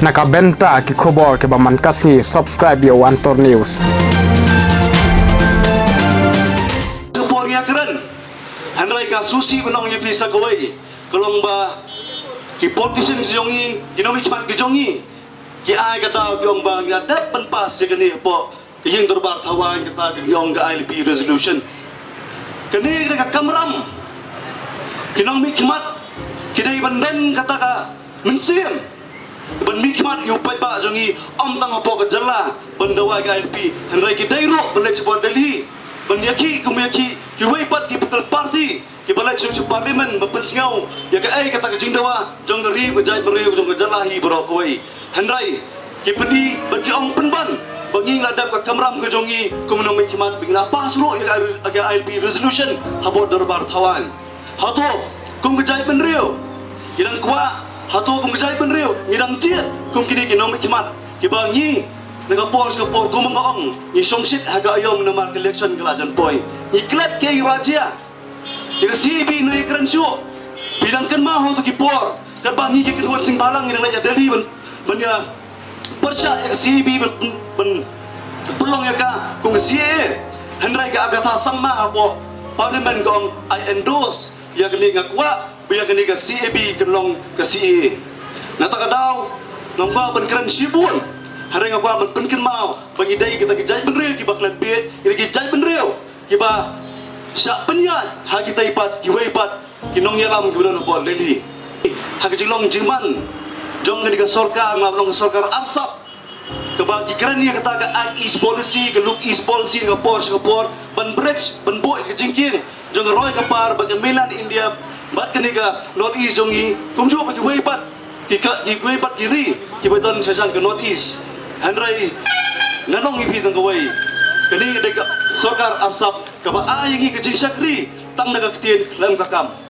nakabenta ki khobor ke baman kasngi subscribe yo Antor News. Sepornya keren, handai ka susi benong ye bisa kawai, kalong ba ki politician jongi, kinomi kiman ki jongi, ki ai kata ki ong ba ngadat penpas ye kini po, ki yang terbar tawan kata ki ong ga ILP resolution, kini ka kamram, kinomi kimat, kidai banden kata ka mensim. Ben mikmat yu pai ba jongi om tang opo ka jalla ben dawai ka LP handai ki dai ro ben leport Delhi ben yaki kum yaki ki wei pat ki betul party ki balai chung parlimen ben singau ya ka ai kata ka jing dawa jong ri ko jai beri jong ka jalla hi bro ko wei handai ki pedi ben ki om penban bangi ngadap ka kamram ko jongi kum no mikmat bingna pas ro ya ka LP resolution habot darbar thawan hato kum ka jai ben rio ilang kwa hatu kum kejai penriu ngidang ciat kum kini kinom kimat kibangi nagapor sa por kum ngaong ni songsit haga ayom na mark election kalajan poy ni klat kay raja ya CB no ikran syo bilang kan maho to kipor kabangi ki kedua sing balang ngidang ya Delhi ben ya perca ya CB ben pelong ya ka kum CA handrai ka agata sama apo parlimen kong I endorse ya kini ngakwa biar kini ke CAB kelong ke CA. Nata kadau ngapa benkeren sibun. Hari ngapa benken mau pengidai kita kejai benreu ki baklan bet, kita kejai benreu ki ba syak penyat ha kita ipat ki wei pat ki nong yalam ki benon bol Delhi. Ha ki jinglong jingman jong kini ke sorkar ngablong sorkar arsap. Keba ki keren ni kata ka east policy ke look east policy ke por ban bridge ban boy ke jingking jong roy ke par bagian mainland India bat keniga north east jongi kumju pa ki weipat ki weipat kiri ki beton sajang ke north east handrai nanong ipi tang kawai keni deka sokar asap ka ba ayi ki jing sakri tang naga ketien lam kakam